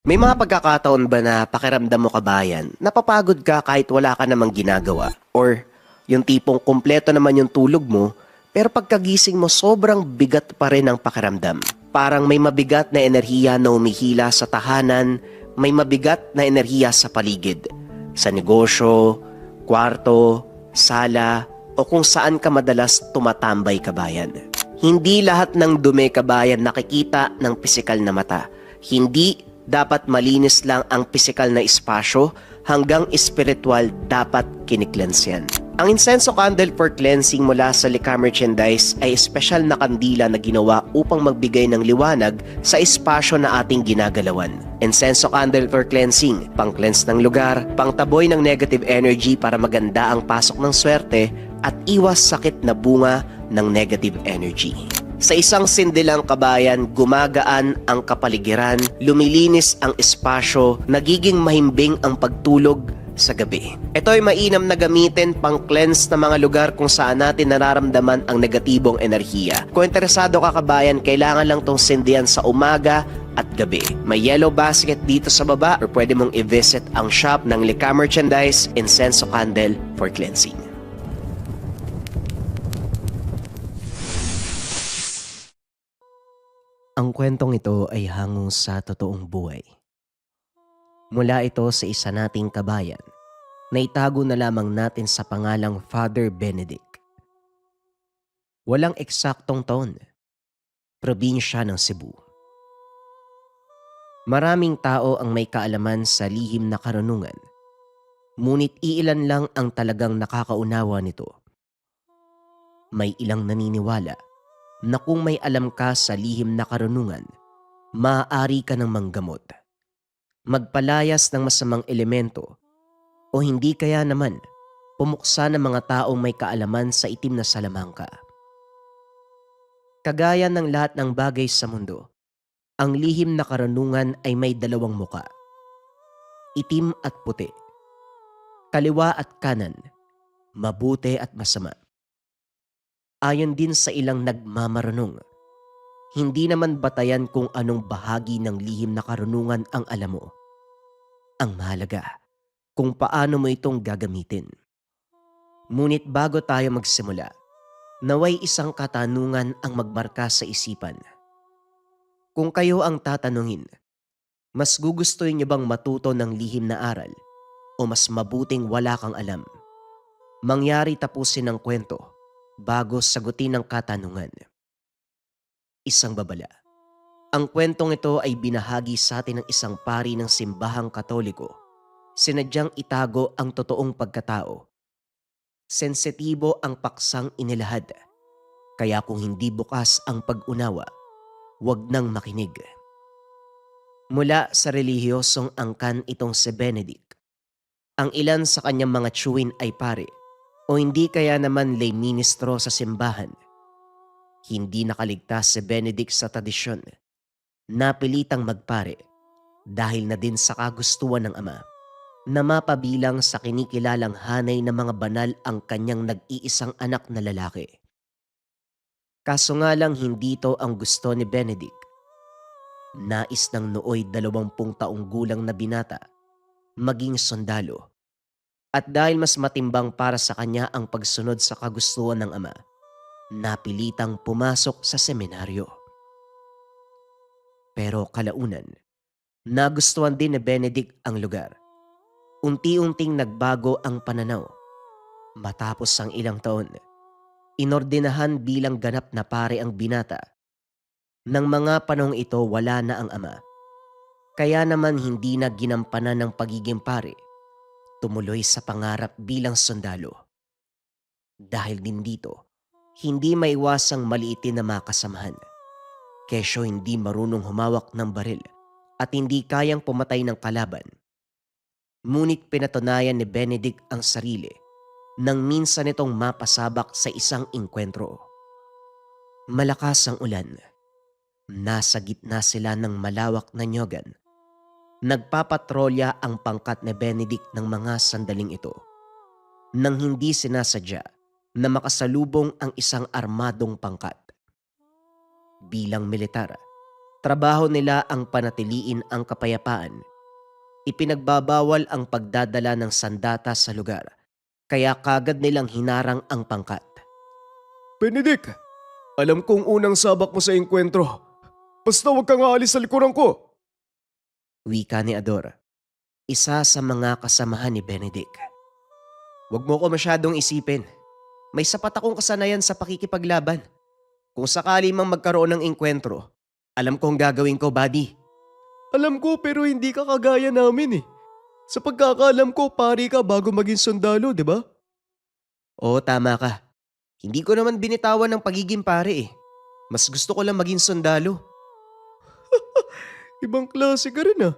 May mga pagkakataon ba na pakiramdam mo kabayan, napapagod ka kahit wala ka namang ginagawa? Or yung tipong kumpleto naman yung tulog mo, pero pagkagising mo sobrang bigat pa rin ang pakiramdam. Parang may mabigat na enerhiya na umihila sa tahanan, may mabigat na enerhiya sa paligid. Sa negosyo, kwarto, sala, o kung saan ka madalas tumatambay kabayan. Hindi lahat ng dumi kabayan nakikita ng pisikal na mata. Hindi dapat malinis lang ang pisikal na espasyo, hanggang espiritual dapat kiniklens yan. Ang incenso candle for cleansing mula sa Lika Merchandise ay espesyal na kandila na ginawa upang magbigay ng liwanag sa espasyo na ating ginagalawan. Incenso candle for cleansing, pang-cleanse ng lugar, pangtaboy ng negative energy para maganda ang pasok ng swerte at iwas sakit na bunga ng negative energy. Sa isang sindilang kabayan, gumagaan ang kapaligiran, lumilinis ang espasyo, nagiging mahimbing ang pagtulog sa gabi. Ito ay mainam na gamitin pang-cleanse na mga lugar kung saan natin nararamdaman ang negatibong enerhiya. Kung interesado ka kabayan, kailangan lang tong sindihan sa umaga at gabi. May yellow basket dito sa baba or pwede mong i-visit ang shop ng Lika Merchandise Incenso Candle for Cleansing. Ang kwentong ito ay hango sa totoong buhay. Mula ito sa isa nating kabayan na itago na lamang natin sa pangalang Father Benedict. Walang eksaktong taon, probinsya ng Cebu. Maraming tao ang may kaalaman sa lihim na karunungan, ngunit iilan lang ang talagang nakakaunawa nito. May ilang naniniwala na kung may alam ka sa lihim na karunungan, maaari ka ng manggamot, magpalayas ng masamang elemento, o hindi kaya naman pumuksa ng mga taong may kaalaman sa itim na salamangka. Kagaya ng lahat ng bagay sa mundo, ang lihim na karunungan ay may dalawang muka, itim at puti, kaliwa at kanan, mabuti at masama. Ayon din sa ilang nagmamarunong, hindi naman batayan kung anong bahagi ng lihim na karunungan ang alam mo. Ang mahalaga, kung paano mo itong gagamitin. Ngunit bago tayo magsimula, naway isang katanungan ang magmarka sa isipan. Kung kayo ang tatanungin, mas gugustuhin niyo bang matuto ng lihim na aral o mas mabuting wala kang alam? Mangyari tapusin ang kwento bago sagutin ang katanungan. Isang babala. Ang kwentong ito ay binahagi sa atin ng isang pari ng simbahang Katoliko. Sinadyang itago ang totoong pagkatao. Sensitibo ang paksang inilahad. Kaya kung hindi bukas ang pag-unawa, huwag nang makinig. Mula sa relihiyosong angkan itong si Benedict. Ang ilan sa kanyang mga tiyuhin ay pare o hindi kaya naman lay ministro sa simbahan. Hindi nakaligtas si Benedict sa tradisyon. Napilitang magpare dahil na din sa kagustuhan ng ama na mapabilang sa kinikilalang hanay ng mga banal ang kanyang nag-iisang anak na lalaki. Kaso nga lang hindi ito ang gusto ni Benedict. Nais ng nooy 20 taong gulang na binata maging sundalo. At dahil mas matimbang para sa kanya ang pagsunod sa kagustuhan ng ama, napilitang pumasok sa seminaryo. Pero kalaunan, nagustuhan din ni Benedict ang lugar. Unti-unting nagbago ang pananaw. Matapos ang ilang taon, inordinahan bilang ganap na pare ang binata. Nang mga panahong ito wala na ang ama. Kaya naman hindi na ginampanan ng pagiging pare. Tumuloy sa pangarap bilang sundalo. Dahil din dito, hindi maiwasang maliitin na mga kasamahan. Kesyo hindi marunong humawak ng baril at hindi kayang pumatay ng kalaban. Ngunit pinatunayan ni Benedict ang sarili nang minsan itong mapasabak sa isang engkwentro. Malakas ang ulan. Nasa gitna sila ng malawak na nyogan. Nagpapatrolya ang pangkat ni Benedict ng mga sandaling ito. Nang hindi sinasadya na makasalubong ang isang armadong pangkat. Bilang militar, Trabaho nila ang panatiliin ang kapayapaan. Ipinagbabawal ang pagdadala ng sandata sa lugar, kaya kagad nilang hinarang ang pangkat. Benedict, alam kong unang sabak mo sa engkwentro. Basta huwag kang aalis sa likuran ko. Wika ni Ador, isa sa mga kasamahan ni Benedict. Huwag mo ko masyadong isipin. May sapat akong kasanayan sa pakikipaglaban. Kung sakali mang magkaroon ng engkwentro, alam ko ang gagawin ko, buddy. Alam ko pero hindi ka kagaya namin eh. Sa pagkakaalam ko, pari ka bago maging sundalo, di ba? Oo, tama ka. Hindi ko naman binitawan ng pagiging pare eh. Mas gusto ko lang maging sundalo. Ibang klase ka rin ah.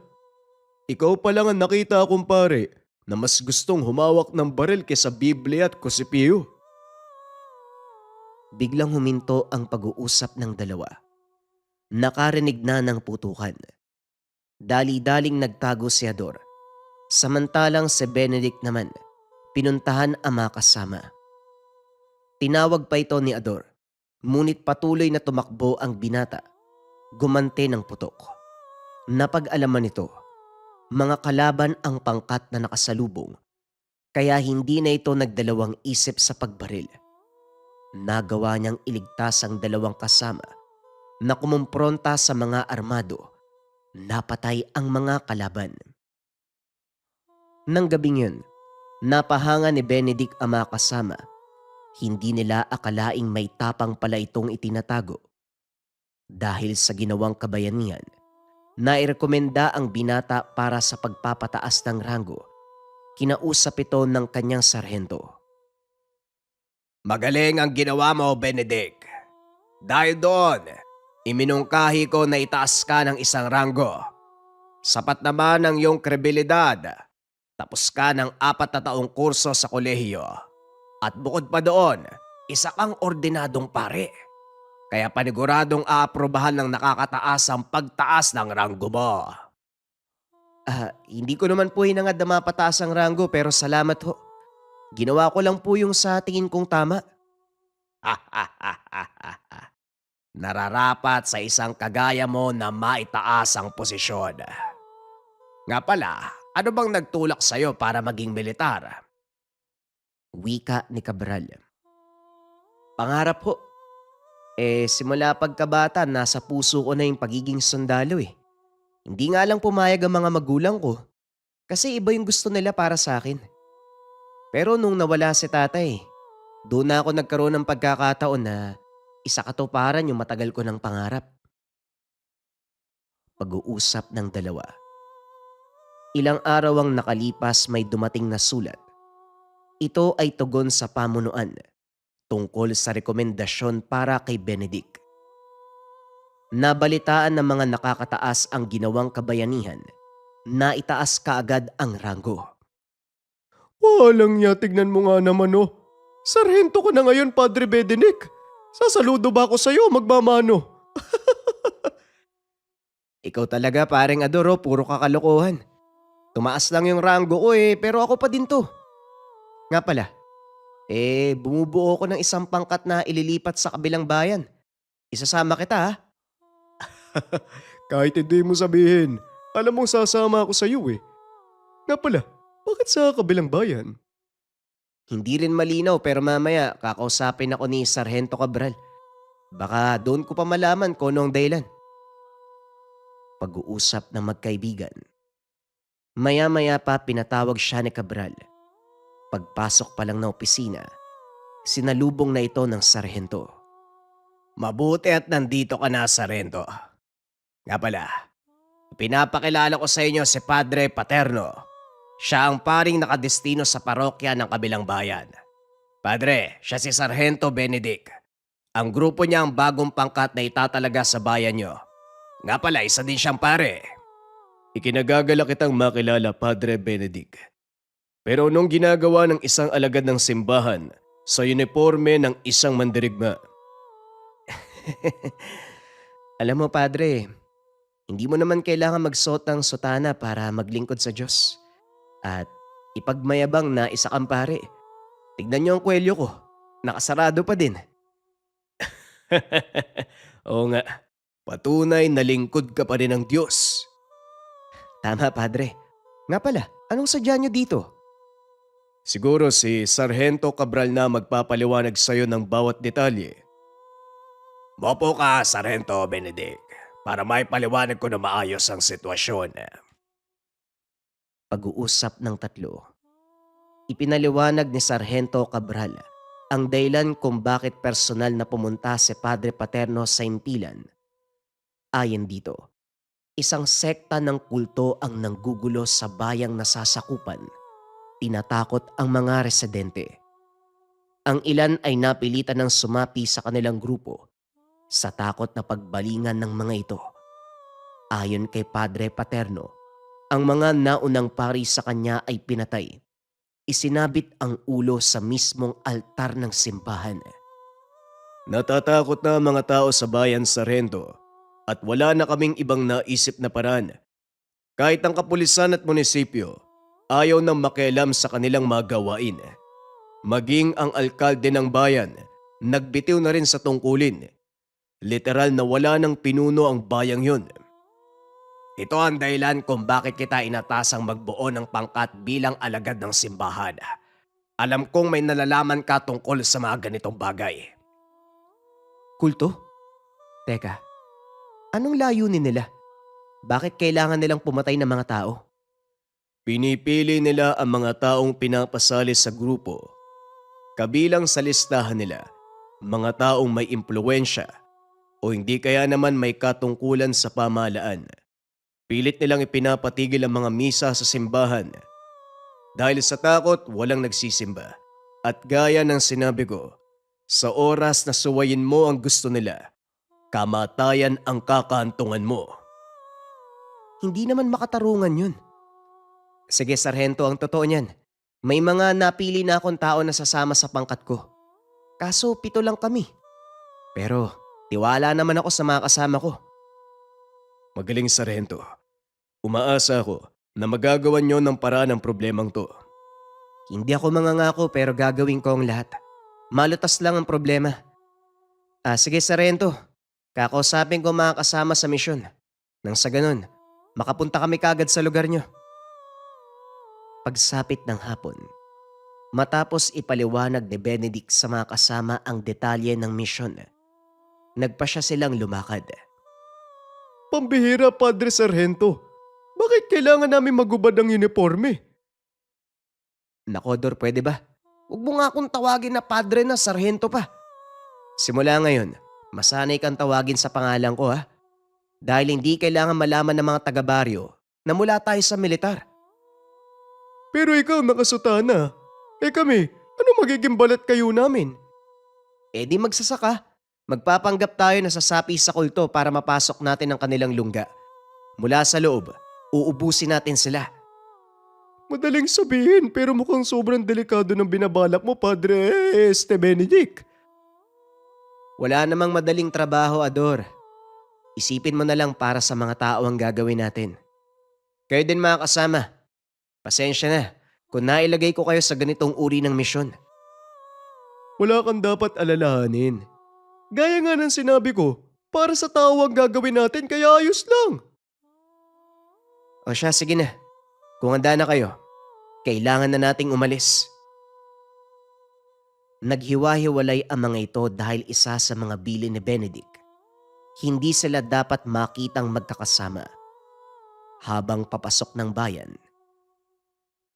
Ikaw pa lang ang nakita akong pare na mas gustong humawak ng baril kaysa Biblia at Kusipio. Biglang huminto ang pag-uusap ng dalawa. Nakarinig na ng putukan. Dali-daling nagtago si Ador. Samantalang si Benedict naman, pinuntahan ang mga kasama. Tinawag pa ito ni Ador, ngunit patuloy na tumakbo ang binata. Gumante ng putok. Napag-alaman nito, mga kalaban ang pangkat na nakasalubong, kaya hindi na ito nagdalawang isip sa pagbaril. Nagawa niyang iligtas ang dalawang kasama na kumumpronta sa mga armado. Napatay ang mga kalaban. Nang gabing yun, napahanga ni Benedict ang mga kasama. Hindi nila akalaing may tapang pala itong itinatago. Dahil sa ginawang kabayanihan, nairekomenda ang binata para sa pagpapataas ng ranggo. Kinausap ito ng kanyang sarhento. Magaling ang ginawa mo, Benedict. Dahil doon, iminungkahi ko na itaas ka ng isang ranggo. Sapat naman ang iyong kredibilidad. Tapos ka ng 4 na taong kurso sa kolehiyo. At bukod pa doon, isa kang ordinadong pare. Kaya paniguradong aaprobahan ng nakakataas ang pagtaas ng ranggo mo. Hindi ko naman po hinangad na mapataas ang ranggo pero salamat ho. Ginawa ko lang po yung sa tingin kong tama. Nararapat sa isang kagaya mo na maitaas ang posisyon. Nga pala, ano bang nagtulak sa'yo para maging militar? Wika ni Cabral. Pangarap ho. Simula pagkabata nasa puso ko na yung pagiging sundalo eh. Hindi nga lang pumayag ang mga magulang ko kasi iba yung gusto nila para sa akin. Pero nung nawala si tatay, doon na ako nagkaroon ng pagkakataon na isa katuparan yung matagal ko ng pangarap. Pag-uusap ng dalawa. Ilang araw ang nakalipas may dumating na sulat. Ito ay tugon sa pamunuan tungkol sa rekomendasyon para kay Benedict. Nabalitaan ng mga nakakataas ang ginawang kabayanihan na itaas kaagad ang ranggo. Walang niya, tignan mo nga naman oh. Sarhento ko na ngayon, Padre Benedict. Sasaludo ba ako sa'yo magmamano? Ikaw talaga paring Adoro, puro kakalokohan. Tumaas lang yung ranggo ko pero ako pa din to. Nga pala, bumubuo ko ng isang pangkat na ililipat sa kabilang bayan. Isasama kita ha. Kahit hindi mo sabihin, alam mong sasama ako sa'yo eh. Nga pala, bakit sa kabilang bayan? Hindi rin malinaw pero mamaya kakausapin ako ni Sargento Cabral. Baka doon ko pa malaman kung ano ang dahilan. Pag-uusap ng magkaibigan. Maya-maya pa pinatawag siya ni Cabral. Pagpasok pa lang na opisina, sinalubong na ito ng sarhento. Mabuti at nandito ka na, Sargento. Nga pala, pinapakilala ko sa inyo si Padre Paterno. Siya ang paring nakadestino sa parokya ng kabilang bayan. Padre, siya si Sargento Benedict. Ang grupo niya ang bagong pangkat na itatalaga sa bayan niyo. Nga pala, isa din siyang pare. Ikinagagala kitang makilala, Padre Benedict. Pero nung ginagawa ng isang alagad ng simbahan sa uniforme ng isang mandirigma. Alam mo padre, hindi mo naman kailangan magsuot ng sutana para maglingkod sa Diyos. At ipagmayabang na isa kang pare. Tignan niyo ang kwelyo ko, nakasarado pa din. Oo nga, Patunay na lingkod ka pa rin ng Diyos. Tama, Padre. Nga pala, anong sadya niyo dito? Siguro si Sargento Cabral na magpapaliwanag sa'yo ng bawat detalye. Mopo ka, Sargento Benedict, para may paliwanag ko na maayos ang sitwasyon. Pag-uusap ng tatlo. Ipinaliwanag ni Sargento Cabral ang dahilan kung bakit personal na pumunta si Padre Paterno sa impilan. Ayon dito, isang sekta ng kulto ang nanggugulo sa bayang nasasakupan. Tinatakot ang mga residente. Ang ilan ay napilitan ng sumapi sa kanilang grupo sa takot na pagbalingan ng mga ito. Ayon kay Padre Paterno, ang mga naunang pari sa kanya ay pinatay. Isinabit ang ulo sa mismong altar ng simbahan. Natatakot na ang mga tao sa bayan, Sargento, at wala na kaming ibang naisip na paraan. Kahit ang kapulisan at munisipyo, ayaw nang makialam sa kanilang mga gawain. Maging ang alkalde ng bayan, nagbitiw na rin sa tungkulin. Literal na wala nang pinuno ang bayang yun. Ito ang dahilan kung bakit kita inatasang magbuo ng pangkat bilang alagad ng simbahan. Alam kong may nalalaman ka tungkol sa mga ganitong bagay. Kulto? Teka, anong layunin nila? Bakit kailangan nilang pumatay ng mga tao? Pinipili nila ang mga taong pinapasali sa grupo. Kabilang sa listahan nila, mga taong may impluensya o hindi kaya naman may katungkulan sa pamahalaan. Pilit nilang ipinapatigil ang mga misa sa simbahan. Dahil sa takot, walang nagsisimba. At gaya ng sinabi ko, sa oras na suwayin mo ang gusto nila, kamatayan ang kakaantungan mo. Hindi naman makatarungan yun. Sige, Sargento, ang totoo niyan. May mga napili na akong tao na sasama sa pangkat ko. Kaso 7 lang kami. Pero tiwala naman ako sa mga kasama ko. Magaling, Sargento. Umaasa ako na magagawan nyo ng paraan ang problemang to. Hindi ako mangangako pero gagawin ko ang lahat. Malutas lang ang problema. Sige, Sargento. Kakausapin ko mga kasama sa misyon. Nang sa ganun, makapunta kami kagad sa lugar nyo. Pagsapit ng hapon, matapos ipaliwanag ni Benedict sa mga kasama ang detalye ng misyon, nagpasya silang lumakad. Pambihira, Padre Sargento. Bakit kailangan namin magubad ng uniforme? Nakodor, pwede ba? Huwag mo nga akong tawagin na padre na sarhento pa. Simula ngayon, masanay kang tawagin sa pangalan ko ha. Dahil hindi kailangan malaman ng mga taga-baryo na mula tayo sa militar. Pero ikaw nakasutana. Kami, ano magiging balat kayo namin? Di magsasaka. Magpapanggap tayo na sasapi sa kulto para mapasok natin ang kanilang lungga. Mula sa loob, uubusin natin sila. Madaling sabihin pero mukhang sobrang delikado ng binabalak mo, Padre Benedict. Wala namang madaling trabaho, Ador. Isipin mo na lang para sa mga tao ang gagawin natin. Kayo din mga kasama. Pasensya na kung nailagay ko kayo sa ganitong uri ng misyon. Wala kang dapat alalahanin. Gaya nga ng sinabi ko, para sa tao ang gagawin natin kaya ayos lang. O siya, sige na. Kung handa na kayo, kailangan na nating umalis. Naghiwa-hiwalay ang mga ito dahil isa sa mga bilin ni Benedict. Hindi sila dapat makitang magkakasama. Habang papasok ng bayan,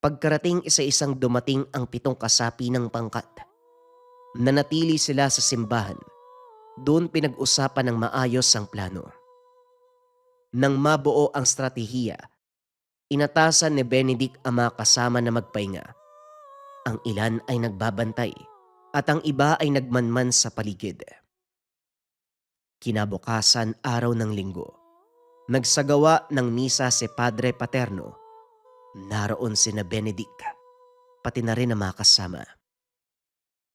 pagkarating isa-isang dumating ang 7 kasapi ng pangkat. Nanatili sila sa simbahan. Doon pinag-usapan ng maayos ang plano. Nang mabuo ang stratehiya, inatasan ni Benedict ang mga kasama na magpahinga. Ang ilan ay nagbabantay at ang iba ay nagmanman sa paligid. Kinabukasan araw ng linggo, nagsagawa ng misa si Padre Paterno. Naroon sina Benedict, pati na rin ang mga kasama.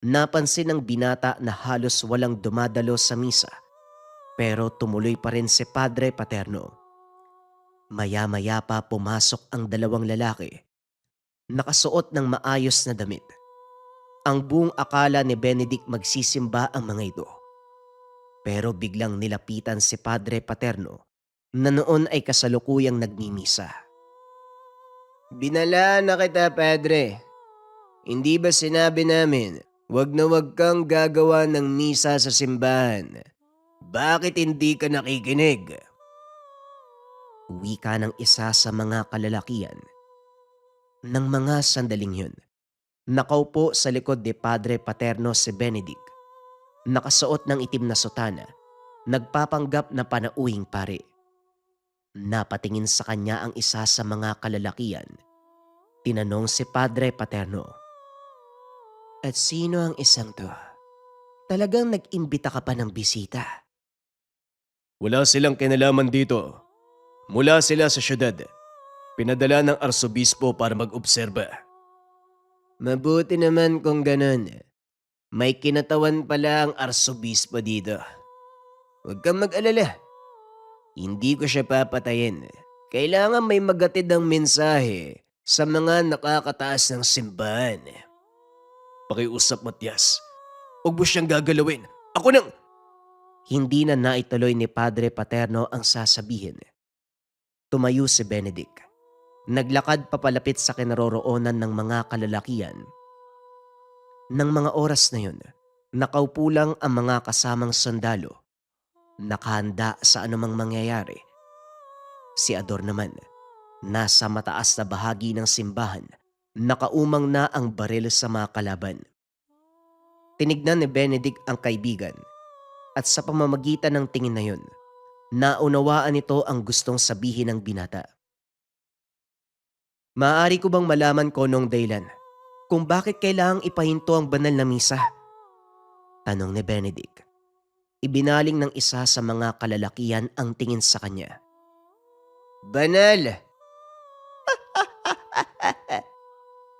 Napansin ng binata na halos walang dumadalo sa misa, pero tumuloy pa rin si Padre Paterno. Maya-maya pa pumasok ang 2 lalaki. Nakasuot ng maayos na damit. Ang buong akala ni Benedict magsisimba ang mga ito. Pero biglang nilapitan si Padre Paterno na noon ay kasalukuyang nagmimisa. Binalaan na kita, Padre. Hindi ba sinabi namin, wag na wag kang gagawa ng misa sa simbahan? Bakit hindi ka nakikinig? Wika ng isa sa mga kalalakian. Nang mga sandaling yun, nakaupo sa likod ni Padre Paterno si Benedict, nakasuot ng itim na sutana, nagpapanggap na panauhing pare. Napatingin sa kanya ang isa sa mga kalalakian. Tinanong si Padre Paterno, "At sino ang isang to? Talagang nag-imbita ka pa ng bisita?" Wala silang kinalaman dito. Mula sila sa syudad. Pinadala ng arsobispo para mag-obserba. Mabuti naman kung ganun. May kinatawan pala ang arsobispo dito. Huwag kang mag-alala. Hindi ko siya papatayin. Kailangan may magatid ang mensahe sa mga nakakataas ng simbahan. Pakiusap, Matias. Huwag mo siyang gagalawin. Ako nang... Hindi na naituloy ni Padre Paterno ang sasabihin. Tumayo si Benedict. Naglakad papalapit sa kinaroroonan ng mga kalalakian. Nang mga oras na yun, nakaupo lang ang mga kasamang sundalo, nakahanda sa anumang mangyayari. Si Ador naman, nasa mataas na bahagi ng simbahan, nakaumang na ang baril sa mga kalaban. Tinignan ni Benedict ang kaibigan at sa pamamagitan ng tingin na yun, naunawaan nito ang gustong sabihin ng binata. "Maaari ko bang malaman ko nung dahilan kung bakit kailangang ipahinto ang banal na misa?" Tanong ni Benedict. Ibinaling ng isa sa mga kalalakian ang tingin sa kanya. Banal!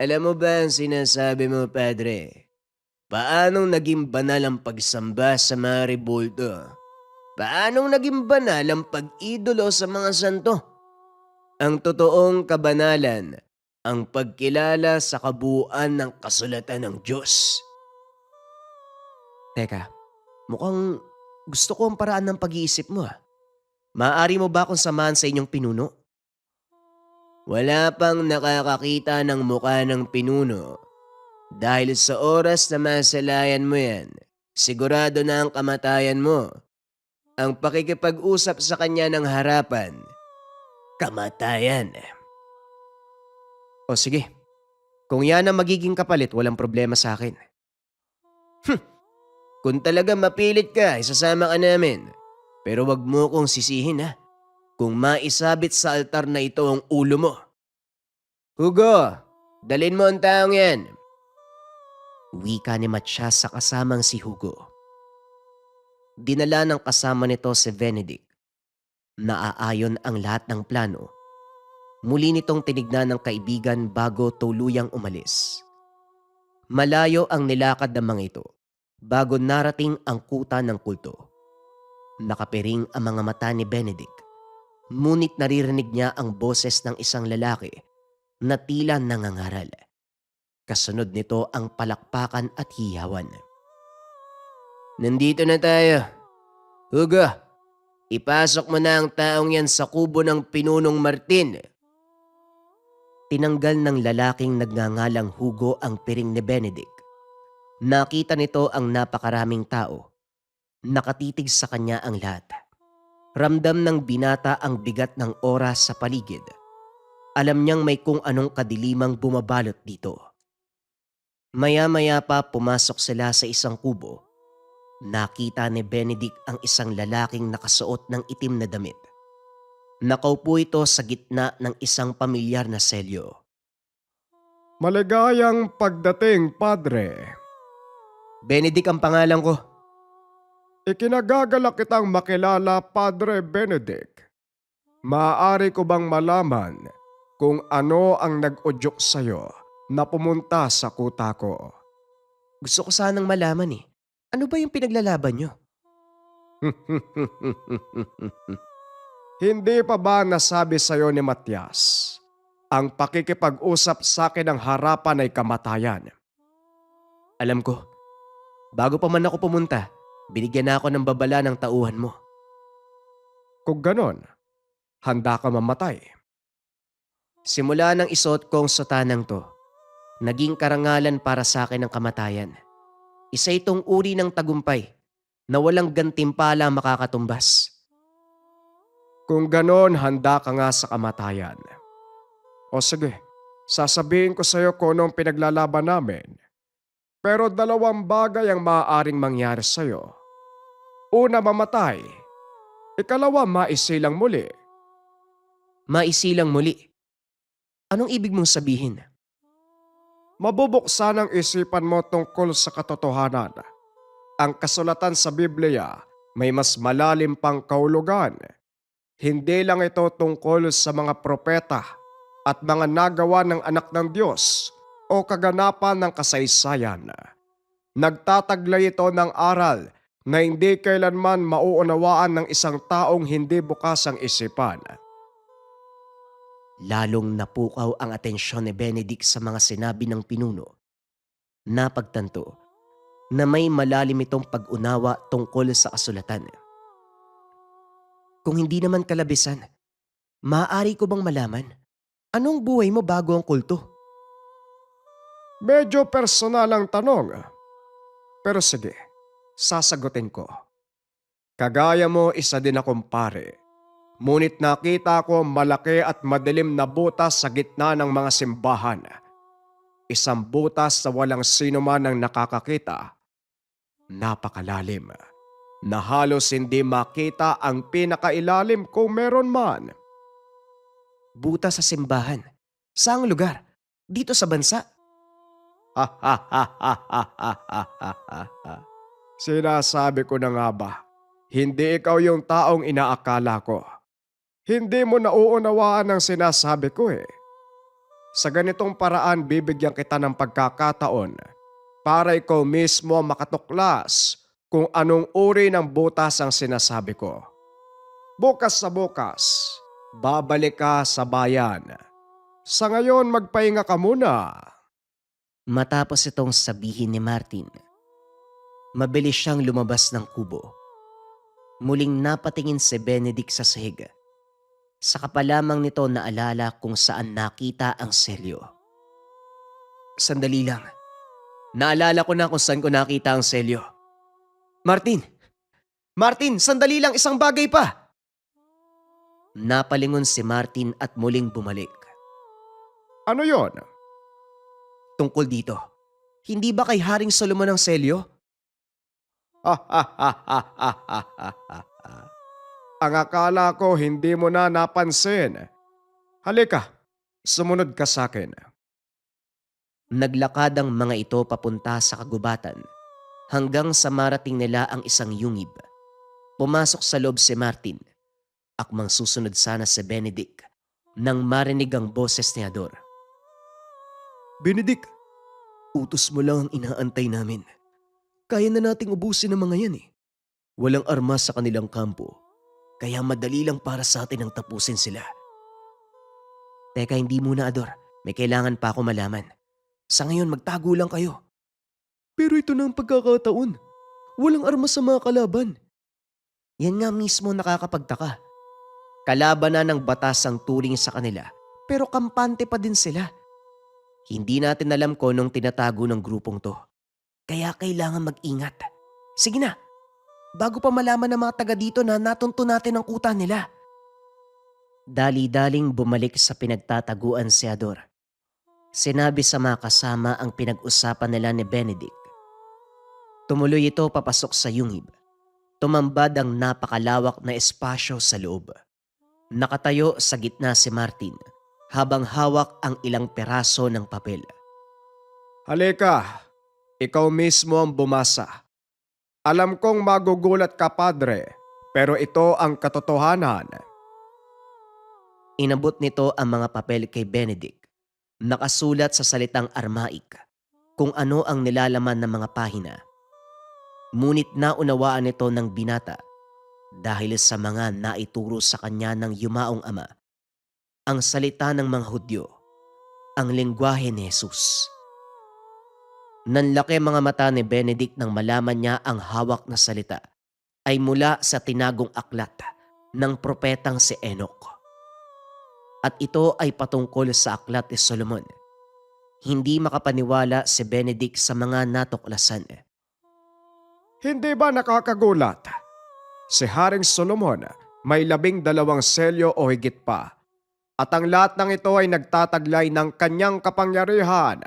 Alam mo ba ang sinasabi mo, Padre? Paanong naging banal ang pagsamba sa mga rebulto? Paanong naging banal ang pag-idolo sa mga santo? Ang totoong kabanalan, ang pagkilala sa kabuuan ng kasulatan ng Diyos. Teka, mukhang gusto ko ang paraan ng pag-iisip mo. Maaari mo ba akong samahan sa inyong pinuno? Wala pang nakakakita ng mukha ng pinuno. Dahil sa oras na masalayan mo yan, sigurado na ang kamatayan mo. Ang pakikipag-usap sa kanya ng harapan, kamatayan. O sige, kung yan ang magiging kapalit, walang problema sa akin. Kung talaga mapilit ka, isasama ka namin. Pero wag mo kong sisihin ha. Kung maisabit sa altar na ito ang ulo mo. Hugo, dalin mo ang taong yan. Wika ni Matias sa kasamang si Hugo. Dinala ng kasama nito si Benedict. Naaayon ang lahat ng plano. Muli nitong tinignan ng kaibigan bago tuluyang umalis. Malayo ang nilakad ng mga ito bago narating ang kuta ng kulto. Nakapiring ang mga mata ni Benedict, ngunit naririnig niya ang boses ng isang lalaki na tila nangangaral. Kasunod nito ang palakpakan at hiyawan. Nandito na tayo. Hugo, ipasok mo na ang taong yan sa kubo ng pinunong Martin. Tinanggal ng lalaking nagngangalang Hugo ang piring ni Benedict. Nakita nito ang napakaraming tao. Nakatitig sa kanya ang lahat. Ramdam ng binata ang bigat ng oras sa paligid. Alam niyang may kung anong kadilimang bumabalot dito. Maya-maya pa pumasok sila sa isang kubo. Nakita ni Benedict ang isang lalaking nakasuot ng itim na damit. Nakaupo ito sa gitna ng isang pamilyar na selyo. Maligayang pagdating, Padre. Benedict ang pangalan ko. Ikinagagalak kitang makilala, Padre Benedict. Maaari ko bang malaman kung ano ang nag-udyok sa'yo na pumunta sa kuta ko? Gusto ko sanang malaman eh. Ano ba yung pinaglalaban nyo? Hindi pa ba nasabi sa'yo ni Matias, ang pakikipag-usap sa akin ng harapan ay kamatayan? Alam ko. Bago pa man ako pumunta, Binigyan na ako ng babala ng tauhan mo. Kung ganon, handa ka mamatay. Simula nang isuot ko ang sotanang to, naging karangalan para sa akin ang kamatayan. Isa itong uri ng tagumpay na walang gantimpala makakatumbas. Kung ganon, handa ka nga sa kamatayan. O sige, sasabihin ko sa'yo kung anong pinaglalaban namin. Pero 2 bagay ang maaaring mangyari sa'yo. Una, mamatay. Ikalawa, maisilang muli. Maisilang muli. Anong ibig mong sabihin? Mabubuksan ang isipan mo tungkol sa katotohanan. Ang kasulatan sa Biblia may mas malalim pang kahulugan. Hindi lang ito tungkol sa mga propeta at mga nagawa ng anak ng Diyos o kaganapan ng kasaysayan. Nagtataglay ito ng aral na hindi kailanman mauunawaan ng isang taong hindi bukas ang isipan. Lalong napukaw ang atensyon ni Benedict sa mga sinabi ng pinuno. Napagtanto na may malalim itong pag-unawa tungkol sa kasulatan. Kung hindi naman kalabisan, maaari ko bang malaman anong buhay mo bago ang kulto? Medyo personal ang tanong. Pero sige, sasagutin ko. Kagaya mo, isa din akong pare. Ngunit nakita ko malaki at madilim na butas sa gitna ng mga simbahan. Isang butas na walang sino man ang nakakakita. Napakalalim. Na halos hindi makita ang pinakailalim kung meron man. Butas sa simbahan. Saang lugar? Dito sa bansa? Sinasabi ko na nga ba, hindi ikaw yung taong inaakala ko. Hindi mo nauunawaan ang sinasabi ko eh. Sa ganitong paraan bibigyan kita ng pagkakataon para ikaw mismo makatuklas kung anong uri ng butas ang sinasabi ko. Bukas sa bukas, babalik ka sa bayan. Sa ngayon magpahinga ka muna. Matapos itong sabihin ni Martin, mabilis siyang lumabas ng kubo. Muling napatingin si Benedict sa sahig. Saka pa lamang nito naalala kung saan nakita ang selyo. Sandali lang. Naalala ko na kung saan ko nakita ang selyo. Martin! Martin! Sandali lang, isang bagay pa! Napalingon si Martin at muling bumalik. Ano yon? Tungkol dito, hindi ba kay Haring Solomon ang selyo? Ang akala ko hindi mo na napansin. Halika, sumunod ka sa akin. Naglakad ang mga ito papunta sa kagubatan hanggang sa marating nila ang isang yungib. Pumasok sa loob si Martin. Akmang susunod sana si Benedict nang marinig ang boses ni Ador. Benedict, utos mo lang ang inaantay namin. Kaya na nating ubusin ang mga yan eh. Walang armas sa kanilang kampo, kaya madali lang para sa atin ang tapusin sila. Teka, hindi muna Ador. May kailangan pa ako malaman. Sa ngayon, magtago lang kayo. Pero ito na ang pagkakataon. Walang armas sa mga kalaban. Yan nga mismo nakakapagtaka. Kalaban na ng batas ang turing sa kanila, pero kampante pa din sila. Hindi natin alam kung anong tinatago ng grupong to. Kaya kailangan mag-ingat. Sige na, bago pa malaman ng mga taga dito na natunto natin ang kuta nila. Dali-daling bumalik sa pinagtataguan si Ador. Sinabi sa mga kasama ang pinag-usapan nila ni Benedict. Tumuloy ito papasok sa yungib. Tumambad ang napakalawak na espasyo sa loob. Nakatayo sa gitna si Martin habang hawak ang ilang peraso ng papel. Halika, ikaw mismo ang bumasa. Alam kong magugulat ka, Padre, pero ito ang katotohanan. Inabot nito ang mga papel kay Benedict. Nakasulat sa salitang Armaic kung ano ang nilalaman ng mga pahina. Ngunit naunawaan nito ng binata dahil sa mga naituro sa kanya ng yumaong ama. Ang salita ng mga Hudyo, ang lengguwahe ni Jesus. Nanlaki ang mga mata ni Benedict nang malaman niya ang hawak na salita ay mula sa tinagong aklat ng propetang si Enoch. At ito ay patungkol sa aklat ni Solomon. Hindi makapaniwala si Benedict sa mga natuklasan. Hindi ba nakakagulat? Si Haring Solomon may 12 selyo o higit pa. At ang lahat ng ito ay nagtataglay ng kanyang kapangyarihan.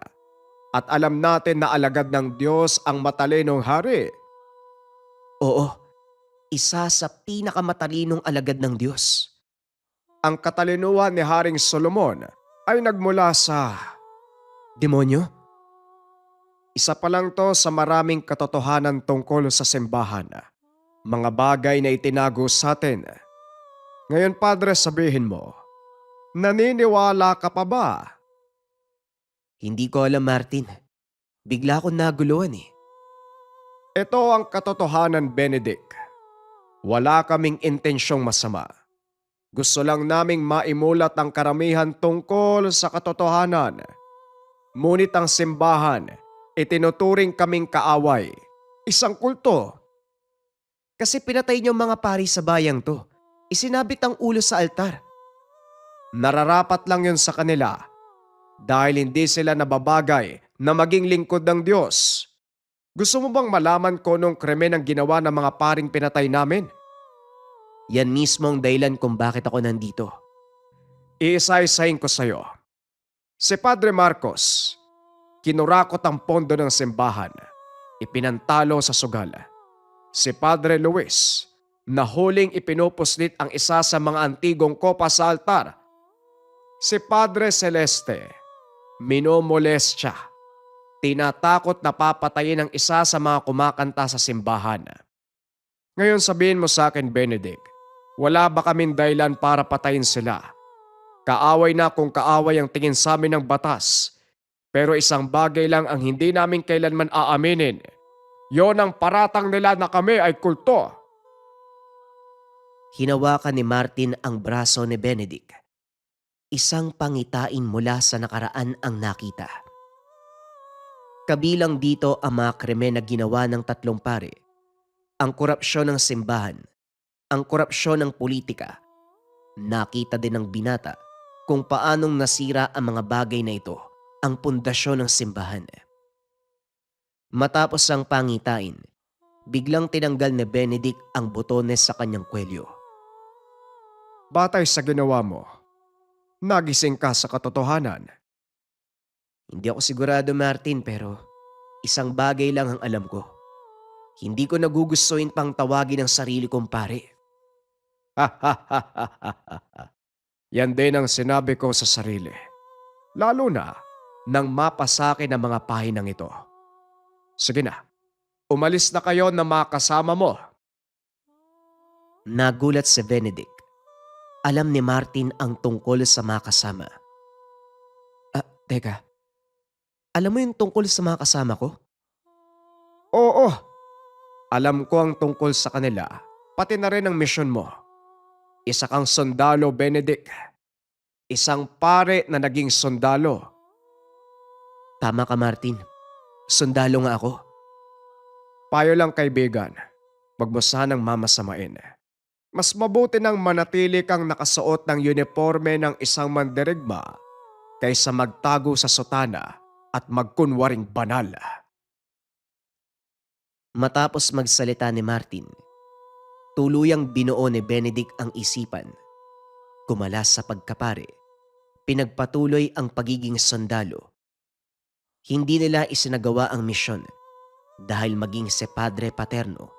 At alam natin na alagad ng Diyos ang matalinong hari. Oo, isa sa pinakamatalinong alagad ng Diyos. Ang katalinuhan ni Haring Solomon ay nagmula sa Demonyo? isa pa lang to sa maraming katotohanan tungkol sa simbahan. Mga bagay na itinago sa atin. Ngayon, Padre, sabihin mo, naniniwala ka pa ba? Hindi ko alam, Martin. Bigla akong naguluhan eh. Ito ang katotohanan, Benedict. Wala kaming intensyong masama. Gusto lang naming maimulat ang karamihan tungkol sa katotohanan. Ngunit ang simbahan, itinuturing kaming kaaway. Isang kulto. Kasi pinatay niyo mga pari sa bayang to. Isinabit ang ulo sa altar. Nararapat lang yun sa kanila dahil hindi sila nababagay na maging lingkod ng Diyos. Gusto mo bang malaman ko nung krimen ang ginawa ng mga paring pinatay namin? Yan mismo ang dahilan kung bakit ako nandito. Iisa-isahin ko sa'yo. Si Padre Marcos, kinurakot ang pondo ng simbahan, ipinantalo sa sugal. Si Padre Luis, na huling ipinupuslit ang isa sa mga antigong kopa sa altar. Si Padre Celeste, minomolestya, tinatakot na papatayin ang isa sa mga kumakanta sa simbahan. Ngayon sabihin mo sa akin, Benedict, wala ba kaming dahilan para patayin sila? Kaaway na kung kaaway ang tingin sa amin ng batas. Pero isang bagay lang ang hindi namin kailanman aaminin. Yon ang paratang nila na kami ay kulto. Hinawakan ni Martin ang braso ni Benedict. Isang pangitain mula sa nakaraan ang nakita. Kabilang dito ang mga krimen na ginawa ng tatlong pare. Ang korupsyon ng simbahan, ang korupsyon ng politika. Nakita din ng binata kung paanong nasira ang mga bagay na ito, ang pundasyon ng simbahan. Matapos ang pangitain, biglang tinanggal ni Benedict ang botones sa kanyang kwelyo. Batay sa ginawa mo, nagising ka sa katotohanan. Hindi ako sigurado, Martin, pero isang bagay lang ang alam ko. Hindi ko nagugustuhin pang tawagin ang sarili kong pare. Yan din ang sinabi ko sa sarili. Lalo na nang mapasakin ang mga pahinang ito. Sige na, umalis na kayo na mga kasama mo. Nagulat si Benedict. Alam ni Martin ang tungkol sa mga kasama. Teka. Alam mo yung tungkol sa mga kasama ko? Oo, alam ko ang tungkol sa kanila, pati na rin ang misyon mo. Isa kang sundalo, Benedict. Isang pare na naging sundalo. Tama ka, Martin. Sundalo nga ako. Payo lang, kaibigan, wag mo sanang mamasamain. Mas mabuti nang manatili kang nakasuot ng uniforme ng isang mandirigma kaysa magtago sa sotana at magkunwaring banal. Matapos magsalita ni Martin, tuluyang binuo ni Benedict ang isipan. Kumalas sa pagkapare, pinagpatuloy ang pagiging sundalo. Hindi nila isinagawa ang misyon dahil maging si Padre Paterno,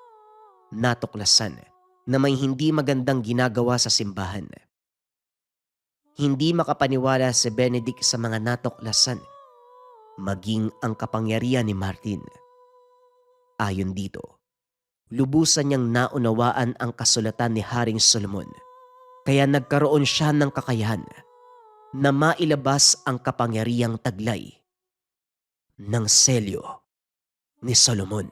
natuklasan na may hindi magandang ginagawa sa simbahan. Hindi makapaniwala si Benedict sa mga natuklasan, maging ang kapangyarihan ni Martin. Ayon dito, lubusan niyang naunawaan ang kasulatan ni Haring Solomon, kaya nagkaroon siya ng kakayahan na mailabas ang kapangyarihang taglay ng selyo ni Solomon.